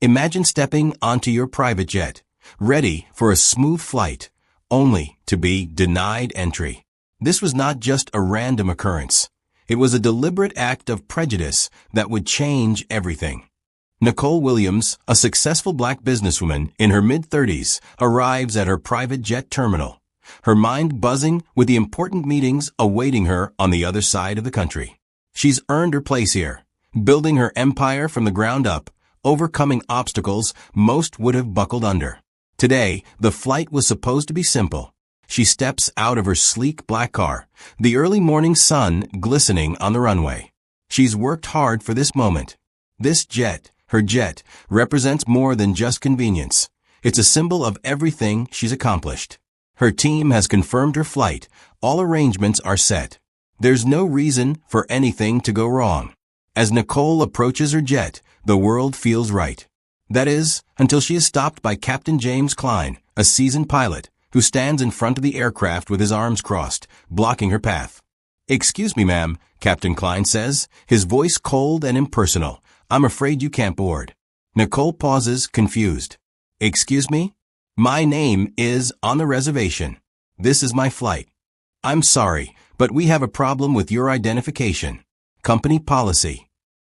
Imagine stepping onto your private jet, ready for a smooth flight, only to be denied entry. This was not just a random occurrence. It was a deliberate act of prejudice that would change everything. Nicole Williams, a successful black businesswoman in her mid-30s, arrives at her private jet terminal, her mind buzzing with the important meetings awaiting her on the other side of the country. She's earned her place here, building her empire from the ground up, overcoming obstacles most would have buckled under. Today, the flight was supposed to be simple. She steps out of her sleek black car, the early morning sun glistening on the runway. She's worked hard for this moment. This jet, her jet, represents more than just convenience. It's a symbol of everything she's accomplished. Her team has confirmed her flight. All arrangements are set. There's no reason for anything to go wrong. As Nicole approaches her jet, the world feels right. That is, until she is stopped by Captain James Klein, a seasoned pilot, who stands in front of the aircraft with his arms crossed, blocking her path. "Excuse me, ma'am," Captain Klein says, his voice cold and impersonal. "I'm afraid you can't board." Nicole pauses, confused. "Excuse me? My name is on the reservation. This is my flight." "I'm sorry, but we have a problem with your identification. Company policy."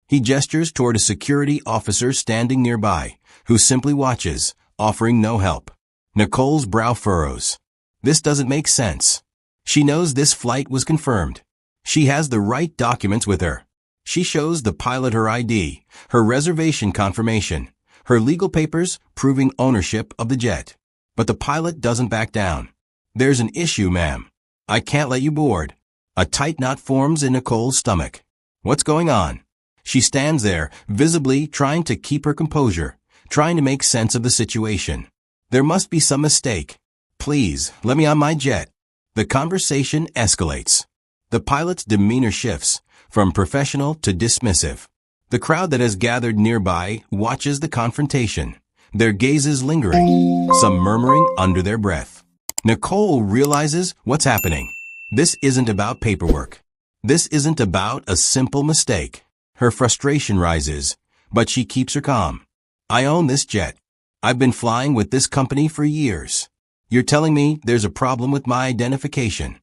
He gestures toward a security officer standing nearby, who simply watches, offering no help. Nicole's brow furrows. This doesn't make sense. She knows this flight was confirmed. She has the right documents with her. She shows the pilot her ID, her reservation confirmation, her legal papers proving ownership of the jet. But the pilot doesn't back down. "There's an issue, ma'am. I can't let you board." A tight knot forms in Nicole's stomach. What's going on? She stands there, visibly trying to keep her composure, trying to make sense of the situation. There must be some mistake. "Please, let me on my jet." The conversation escalates. The pilot's demeanor shifts, from professional to dismissive. The crowd that has gathered nearby watches the confrontation, their gazes lingering, some murmuring under their breath. Nicole realizes what's happening. This isn't about paperwork. This isn't about a simple mistake. Her frustration rises, but she keeps her calm. "I own this jet. I've been flying with this company for years. You're telling me there's a problem with my identification?"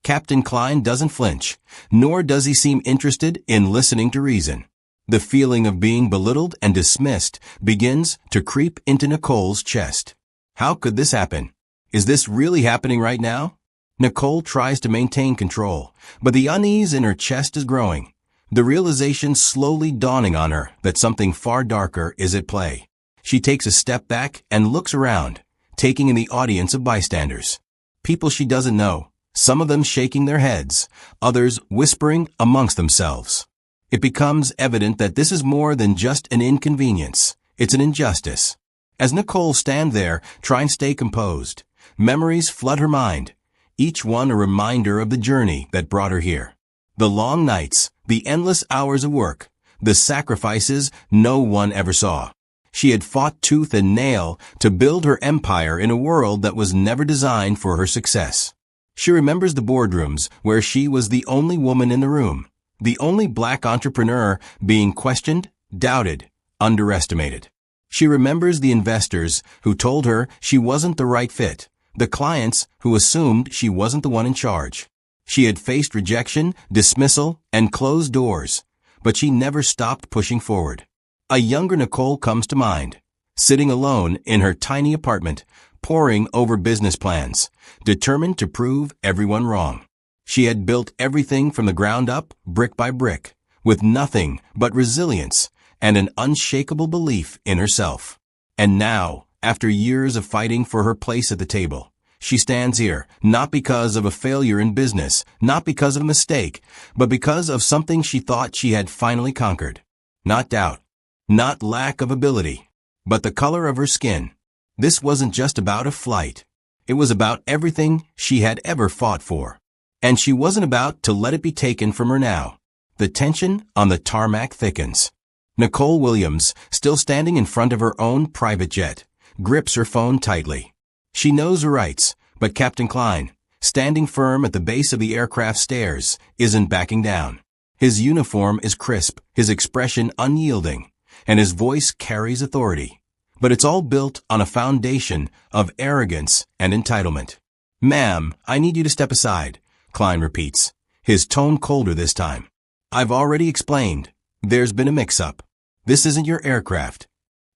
Captain Klein doesn't flinch, nor does he seem interested in listening to reason. The feeling of being belittled and dismissed begins to creep into Nicole's chest. How could this happen? Is this really happening right now? Nicole tries to maintain control, but the unease in her chest is growing. The realization slowly dawning on her that something far darker is at play. She takes a step back and looks around, taking in the audience of bystanders. People she doesn't know, some of them shaking their heads, others whispering amongst themselves. It becomes evident that this is more than just an inconvenience. It's an injustice. As Nicole stands there, trying to stay composed, memories flood her mind, each one a reminder of the journey that brought her here. The long nights, the endless hours of work, the sacrifices no one ever saw. She had fought tooth and nail to build her empire in a world that was never designed for her success. She remembers the boardrooms where she was the only woman in the room, the only black entrepreneur being questioned, doubted, underestimated. She remembers the investors who told her she wasn't the right fit, the clients who assumed she wasn't the one in charge. She had faced rejection, dismissal, and closed doors, but she never stopped pushing forward. A younger Nicole comes to mind, sitting alone in her tiny apartment, poring over business plans, determined to prove everyone wrong. She had built everything from the ground up, brick by brick, with nothing but resilience and an unshakable belief in herself. And now, after years of fighting for her place at the table, she stands here, not because of a failure in business, not because of a mistake, but because of something she thought she had finally conquered. Not doubt, not lack of ability, but the color of her skin. This wasn't just about a flight. It was about everything she had ever fought for. And she wasn't about to let it be taken from her now. The tension on the tarmac thickens. Nicole Williams, still standing in front of her own private jet, grips her phone tightly. She knows her rights, but Captain Klein, standing firm at the base of the aircraft stairs, isn't backing down. His uniform is crisp, his expression unyielding, and his voice carries authority. But it's all built on a foundation of arrogance and entitlement. "Ma'am, I need you to step aside," Klein repeats, his tone colder this time. "I've already explained. There's been a mix-up. This isn't your aircraft."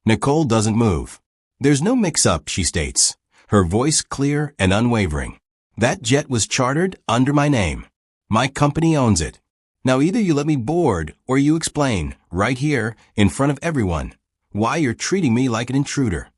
Nicole doesn't move. "There's no mix-up," she states, her voice clear and unwavering. "That jet was chartered under my name. My company owns it. Now either you let me board or you explain, right here, in front of everyone, why you're treating me like an intruder."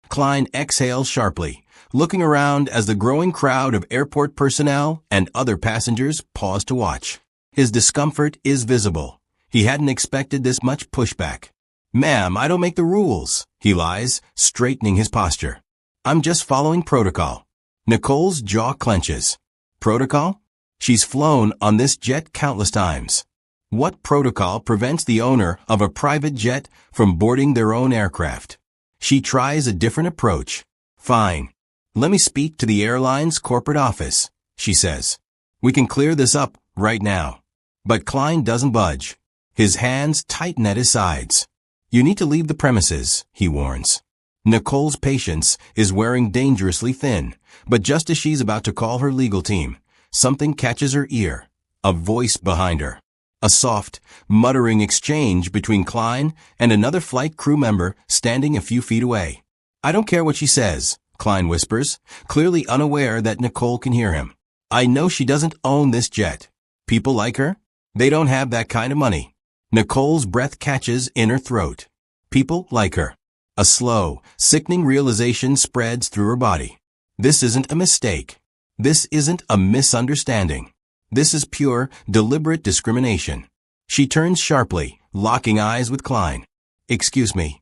Klein exhales sharply, looking around as the growing crowd of airport personnel and other passengers pause to watch. His discomfort is visible. He hadn't expected this much pushback. "Ma'am, I don't make the rules," he lies, straightening his posture. "I'm just following protocol." Nicole's jaw clenches. Protocol? She's flown on this jet countless times. What protocol prevents the owner of a private jet from boarding their own aircraft? She tries a different approach. "Fine. Let me speak to the airline's corporate office," she says. "We can clear this up right now." But Klein doesn't budge. His hands tighten at his sides. "You need to leave the premises," he warns. Nicole's patience is wearing dangerously thin, but just as she's about to call her legal team, something catches her ear, a voice behind her. A soft, muttering exchange between Klein and another flight crew member standing a few feet away. "I don't care what she says," Klein whispers, clearly unaware that Nicole can hear him. "I know she doesn't own this jet. People like her? They don't have that kind of money." Nicole's breath catches in her throat. People like her. A slow, sickening realization spreads through her body. This isn't a mistake. This isn't a misunderstanding. This is pure, deliberate discrimination. She turns sharply, locking eyes with Klein. "Excuse me."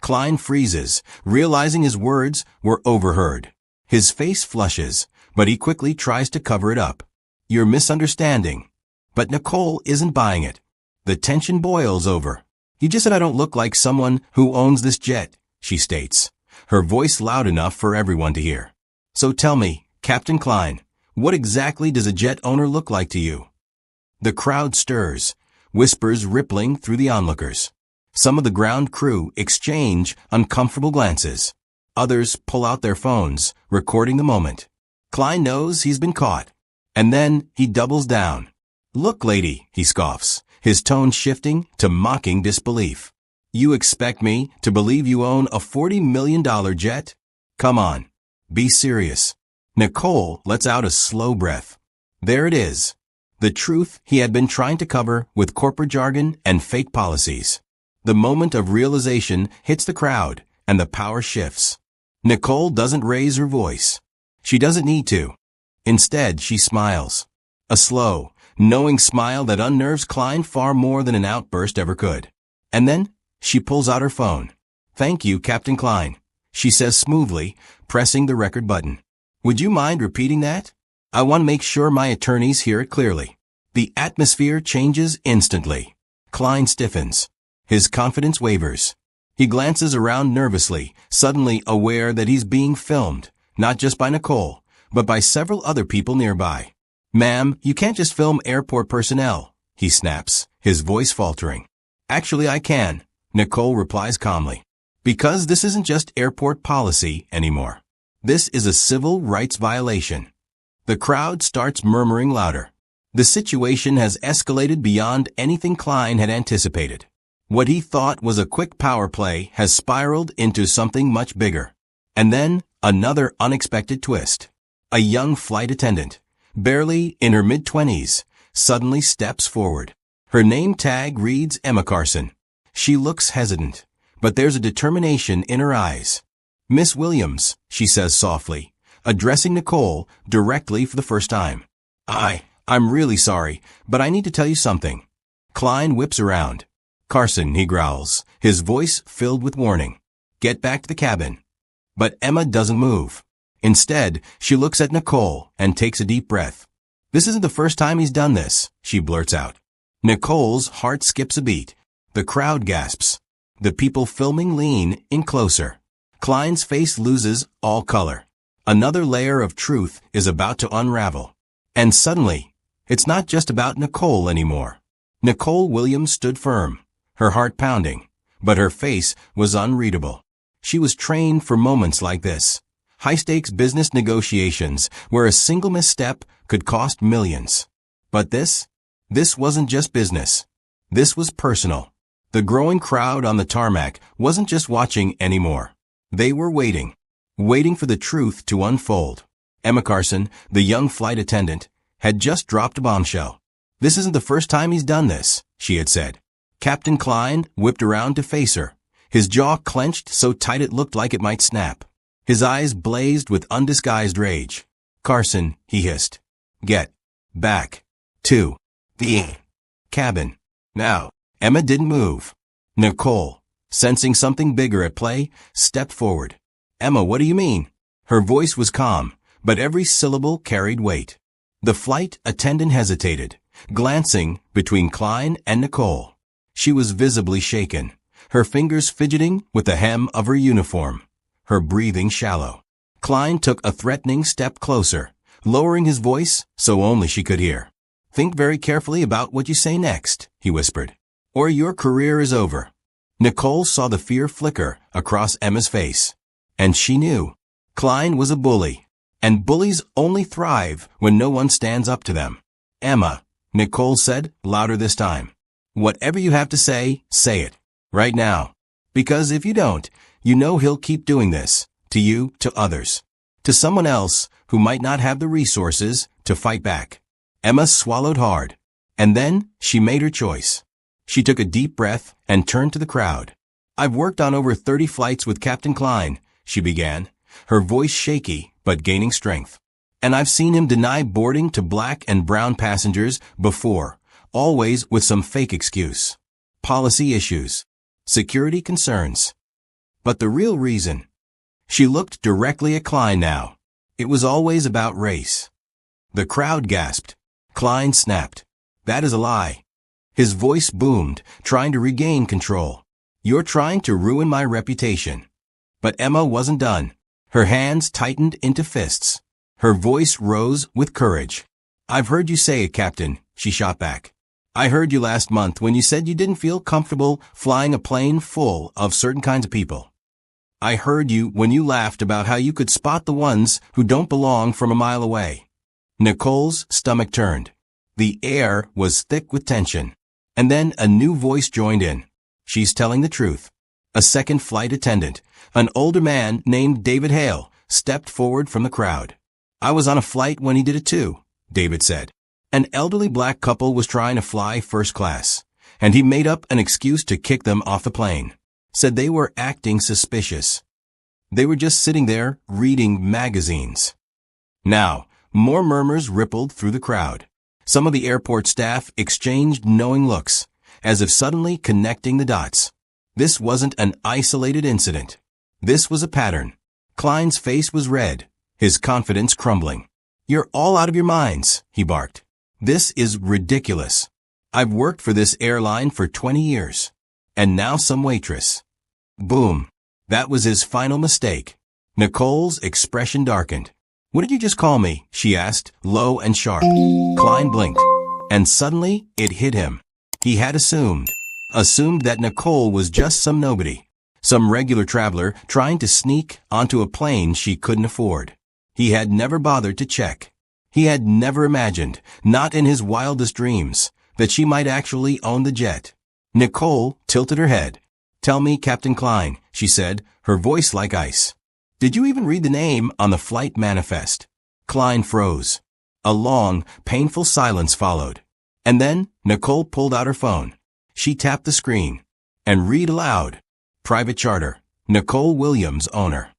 Klein freezes, realizing his words were overheard. His face flushes, but he quickly tries to cover it up. "You're misunderstanding." But Nicole isn't buying it. The tension boils over. "You just said I don't look like someone who owns this jet," she states, her voice loud enough for everyone to hear. "So tell me, Captain Klein, what exactly does a jet owner look like to you?" The crowd stirs, whispers rippling through the onlookers. Some of the ground crew exchange uncomfortable glances. Others pull out their phones, recording the moment. Klein knows he's been caught. And then he doubles down. "Look, lady," he scoffs, his tone shifting to mocking disbelief. "You expect me to believe you own a $40 million jet? Come on, be serious." Nicole lets out a slow breath. There it is. The truth he had been trying to cover with corporate jargon and fake policies. The moment of realization hits the crowd, and the power shifts. Nicole doesn't raise her voice. She doesn't need to. Instead, she smiles. A slow, knowing smile that unnerves Klein far more than an outburst ever could. And then, she pulls out her phone. "Thank you, Captain Klein," she says smoothly, pressing the record button. "Would you mind repeating that? I want to make sure my attorneys hear it clearly." The atmosphere changes instantly. Klein stiffens. His confidence wavers. He glances around nervously, suddenly aware that he's being filmed, not just by Nicole, but by several other people nearby. "Ma'am, you can't just film airport personnel," he snaps, his voice faltering. "Actually, I can," Nicole replies calmly. "Because this isn't just airport policy anymore. This is a civil rights violation." The crowd starts murmuring louder. The situation has escalated beyond anything Klein had anticipated. What he thought was a quick power play has spiraled into something much bigger. And then, another unexpected twist. A young flight attendant, barely in her mid-20s, suddenly steps forward. Her name tag reads Emma Carson. She looks hesitant, but there's a determination in her eyes. "Miss Williams," she says softly, addressing Nicole directly for the first time. I'm really sorry, but I need to tell you something." Klein whips around. "Carson," he growls, his voice filled with warning. "Get back to the cabin." But Emma doesn't move. Instead, she looks at Nicole and takes a deep breath. "This isn't the first time he's done this," she blurts out. Nicole's heart skips a beat. The crowd gasps. The people filming lean in closer. Klein's face loses all color. Another layer of truth is about to unravel. And suddenly, it's not just about Nicole anymore. Nicole Williams stood firm, her heart pounding, but her face was unreadable. She was trained for moments like this. High-stakes business negotiations where a single misstep could cost millions. But this wasn't just business. This was personal. The growing crowd on the tarmac wasn't just watching anymore. They were waiting for the truth to unfold. Emma Carson, the young flight attendant, had just dropped a bombshell. "This isn't the first time he's done this," she had said. Captain Klein whipped around to face her. His jaw clenched so tight it looked like it might snap. His eyes blazed with undisguised rage. "Carson," he hissed. "Get back to the cabin now." Emma didn't move. Nicole, sensing something bigger at play, stepped forward. "Emma, what do you mean?" Her voice was calm, but every syllable carried weight. The flight attendant hesitated, glancing between Klein and Nicole. She was visibly shaken, her fingers fidgeting with the hem of her uniform, her breathing shallow. Klein took a threatening step closer, lowering his voice so only she could hear. "Think very carefully about what you say next," he whispered, "or your career is over." Nicole saw the fear flicker across Emma's face, and she knew Klein was a bully, and bullies only thrive when no one stands up to them. "Emma," Nicole said, louder this time, "whatever you have to say, say it, right now. Because if you don't, you know he'll keep doing this, to you, to others, to someone else who might not have the resources to fight back." Emma swallowed hard, and then she made her choice. She took a deep breath and turned to the crowd. "I've worked on over 30 flights with Captain Klein," she began, her voice shaky but gaining strength. "And I've seen him deny boarding to black and brown passengers before, always with some fake excuse. Policy issues. Security concerns. But the real reason—" She looked directly at Klein now. "It was always about race." The crowd gasped. Klein snapped. "That is a lie." His voice boomed, trying to regain control. "You're trying to ruin my reputation." But Emma wasn't done. Her hands tightened into fists. Her voice rose with courage. "I've heard you say it, Captain," she shot back. "I heard you last month when you said you didn't feel comfortable flying a plane full of certain kinds of people. I heard you when you laughed about how you could spot the ones who don't belong from a mile away." Nicole's stomach turned. The air was thick with tension. And then a new voice joined in. "She's telling the truth." A second flight attendant, an older man named David Hale, stepped forward from the crowd. "I was on a flight when he did it too," David said. "An elderly black couple was trying to fly first class, and he made up an excuse to kick them off the plane. Said they were acting suspicious. They were just sitting there reading magazines." Now, more murmurs rippled through the crowd. Some of the airport staff exchanged knowing looks, as if suddenly connecting the dots. This wasn't an isolated incident. This was a pattern. Klein's face was red, his confidence crumbling. "You're all out of your minds," he barked. "This is ridiculous. I've worked for this airline for 20 years. And now some waitress." Boom. That was his final mistake. Nicole's expression darkened. "What did you just call me?" she asked, low and sharp. Klein blinked, and suddenly it hit him. He had assumed that Nicole was just some nobody, some regular traveler trying to sneak onto a plane she couldn't afford. He had never bothered to check. He had never imagined, not in his wildest dreams, that she might actually own the jet. Nicole tilted her head. "Tell me, Captain Klein," she said, her voice like ice. "Did you even read the name on the flight manifest?" Klein froze. A long, painful silence followed. And then Nicole pulled out her phone. She tapped the screen. And read aloud. "Private charter. Nicole Williams, owner."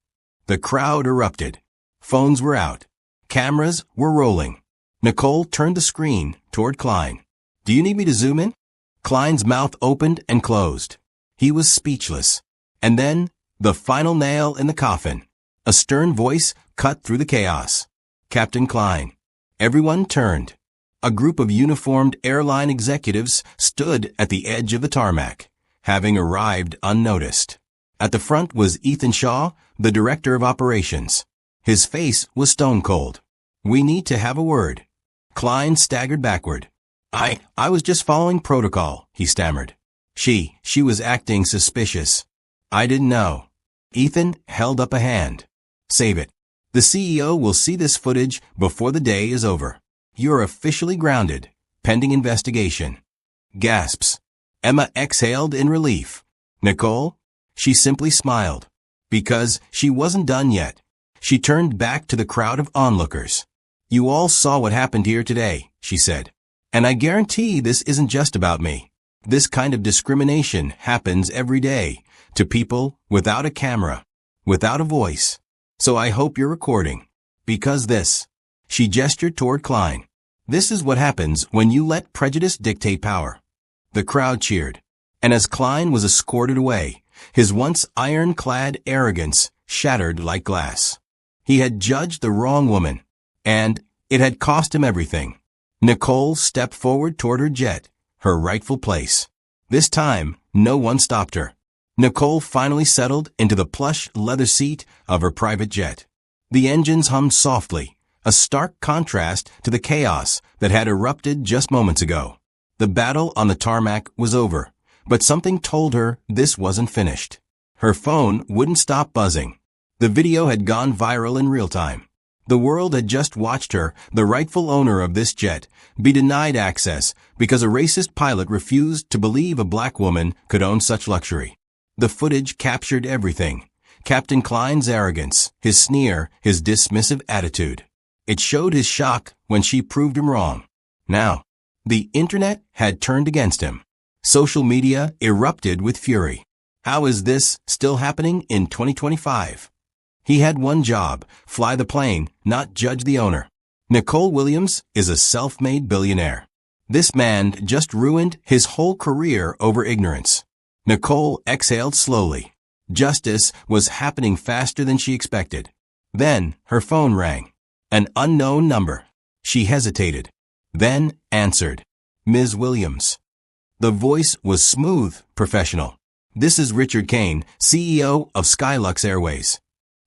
The crowd erupted. Phones were out. Cameras were rolling. Nicole turned the screen toward Klein. "Do you need me to zoom in?" Klein's mouth opened and closed. He was speechless. And then, the final nail in the coffin. A stern voice cut through the chaos. "Captain Klein." Everyone turned. A group of uniformed airline executives stood at the edge of the tarmac, having arrived unnoticed. At the front was Ethan Shaw, the director of operations. His face was stone cold. "We need to have a word." Klein staggered backward. I was just following protocol," he stammered. She was acting suspicious. I didn't know. Ethan held up a hand. Save it. The CEO will see this footage before the day is over. You're officially grounded, pending investigation. Gasps. Emma exhaled in relief. Nicole? She simply smiled. Because she wasn't done yet. She turned back to the crowd of onlookers. You all saw what happened here today, she said. And I guarantee this isn't just about me. This kind of discrimination happens every day to people without a camera, without a voice. So I hope you're recording. Because this. She gestured toward Klein. This is what happens when you let prejudice dictate power. The crowd cheered. And as Klein was escorted away, his once iron-clad arrogance shattered like glass. He had judged the wrong woman, and it had cost him everything. Nicole stepped forward toward her jet, her rightful place. This time, no one stopped her. Nicole finally settled into the plush leather seat of her private jet. The engines hummed softly, a stark contrast to the chaos that had erupted just moments ago. The battle on the tarmac was over, but something told her this wasn't finished. Her phone wouldn't stop buzzing. The video had gone viral in real time. The world had just watched her, the rightful owner of this jet, be denied access because a racist pilot refused to believe a black woman could own such luxury. The footage captured everything. Captain Klein's arrogance, his sneer, his dismissive attitude. It showed his shock when she proved him wrong. Now, the internet had turned against him. Social media erupted with fury. How is this still happening in 2025? He had one job, fly the plane, not judge the owner. Nicole Williams is a self-made billionaire. This man just ruined his whole career over ignorance. Nicole exhaled slowly. Justice was happening faster than she expected. Then her phone rang. An unknown number. She hesitated. Then answered. Ms. Williams. The voice was smooth, professional. This is Richard Kane, CEO of Skylux Airways.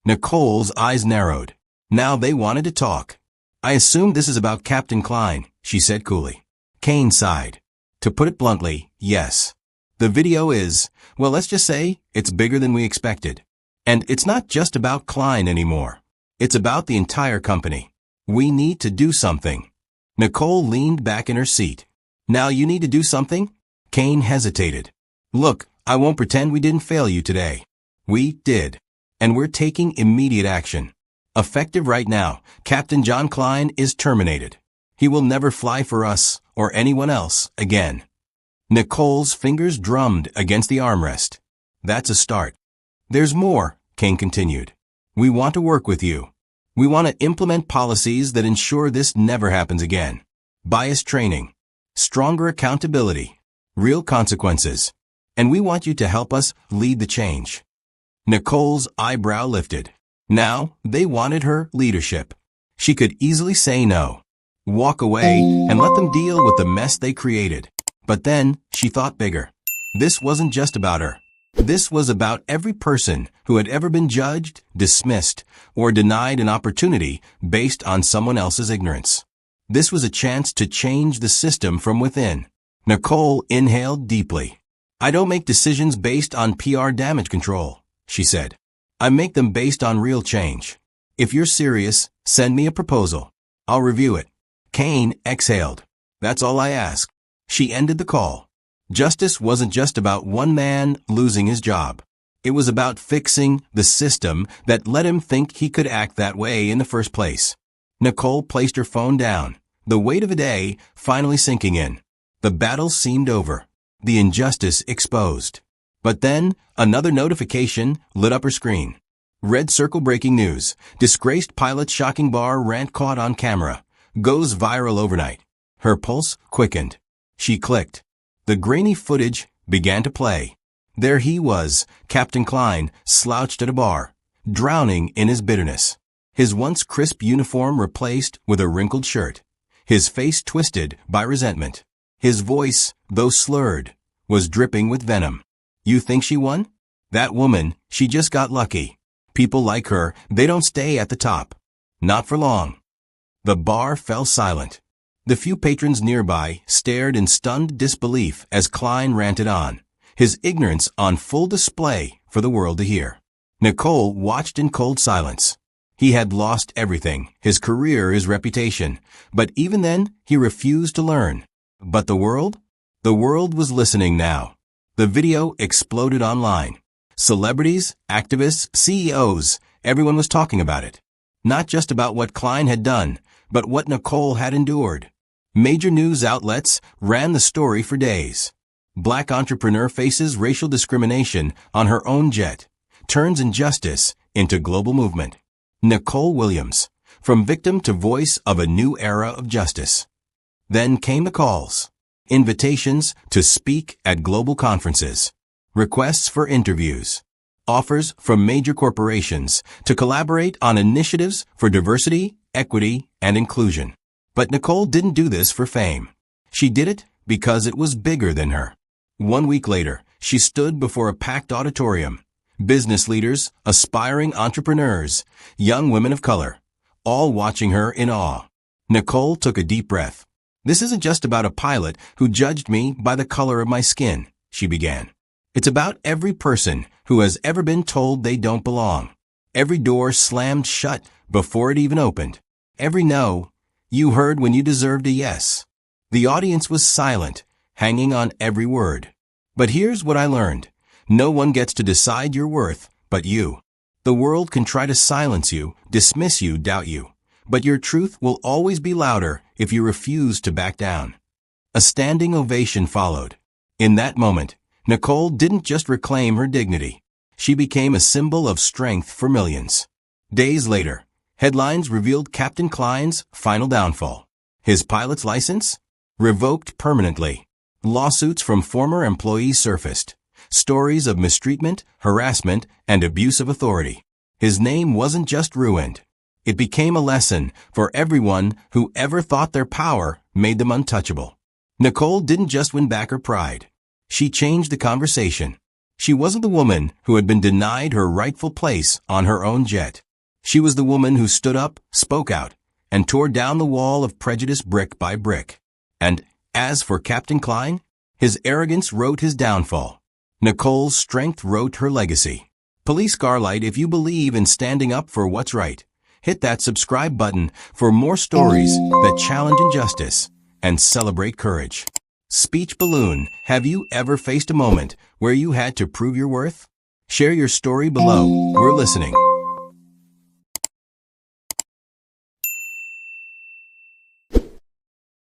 Nicole's eyes narrowed. Now they wanted to talk. I assume this is about Captain Klein, she said coolly. Kane sighed. To put it bluntly, yes. The video is, well, let's just say, it's bigger than we expected. And it's not just about Klein anymore. It's about the entire company. We need to do something. Nicole leaned back in her seat. Now you need to do something? Kane hesitated. Look, I won't pretend we didn't fail you today. We did. And we're taking immediate action. Effective right now, Captain John Klein is terminated. He will never fly for us or anyone else again. Nicole's fingers drummed against the armrest. That's a start. There's more, Kane continued. We want to work with you. We want to implement policies that ensure this never happens again. Bias training. Stronger accountability. Real consequences. And we want you to help us lead the change. Nicole's eyebrow lifted. Now, they wanted her leadership. She could easily say no. Walk away and let them deal with the mess they created. But then, she thought bigger. This wasn't just about her. This was about every person who had ever been judged, dismissed, or denied an opportunity based on someone else's ignorance. This was a chance to change the system from within. Nicole inhaled deeply. I don't make decisions based on PR damage control, she said. I make them based on real change. If you're serious, send me a proposal. I'll review it. Kane exhaled. That's all I ask. She ended the call. Justice wasn't just about one man losing his job. It was about fixing the system that let him think he could act that way in the first place. Nicole placed her phone down, the weight of the day finally sinking in. The battle seemed over, the injustice exposed. But then, another notification lit up her screen. Red circle breaking news. Disgraced pilot shocking bar rant caught on camera. Goes viral overnight. Her pulse quickened. She clicked. The grainy footage began to play. There he was, Captain Klein, slouched at a bar, drowning in his bitterness. His once crisp uniform replaced with a wrinkled shirt. His face twisted by resentment. His voice, though slurred, was dripping with venom. You think she won? That woman, she just got lucky. People like her, they don't stay at the top. Not for long. The bar fell silent. The few patrons nearby stared in stunned disbelief as Klein ranted on, his ignorance on full display for the world to hear. Nicole watched in cold silence. He had lost everything, his career, his reputation, but even then he refused to learn. But the world? The world was listening now. The video exploded online. Celebrities, activists, CEOs, everyone was talking about it. Not just about what Klein had done, but what Nicole had endured. Major news outlets ran the story for days. Black entrepreneur faces racial discrimination on her own jet, turns injustice into global movement. Nicole Williams, from victim to voice of a new era of justice. Then came the calls. Invitations to speak at global conferences. Requests for interviews. Offers from major corporations to collaborate on initiatives for diversity, equity, and inclusion. But Nicole didn't do this for fame. She did it because it was bigger than her. 1 week later, she stood before a packed auditorium. Business leaders, aspiring entrepreneurs, young women of color, all watching her in awe. Nicole took a deep breath. "This isn't just about a pilot who judged me by the color of my skin," she began. "It's about every person who has ever been told they don't belong. Every door slammed shut before it even opened. Every no you heard when you deserved a yes." The audience was silent, hanging on every word. But here's what I learned. No one gets to decide your worth but you. The world can try to silence you, dismiss you, doubt you. But your truth will always be louder if you refuse to back down. A standing ovation followed. In that moment, Nicole didn't just reclaim her dignity. She became a symbol of strength for millions. Days later, headlines revealed Captain Klein's final downfall. His pilot's license? Revoked permanently. Lawsuits from former employees surfaced. Stories of mistreatment, harassment, and abuse of authority. His name wasn't just ruined. It became a lesson for everyone who ever thought their power made them untouchable. Nicole didn't just win back her pride. She changed the conversation. She wasn't the woman who had been denied her rightful place on her own jet. She was the woman who stood up, spoke out, and tore down the wall of prejudice brick by brick. And as for Captain Klein, his arrogance wrote his downfall. Nicole's strength wrote her legacy. Police Scarlight, if you believe in standing up for what's right, hit that subscribe button for more stories that challenge injustice and celebrate courage. Speech Balloon, have you ever faced a moment where you had to prove your worth? Share your story below. We're listening.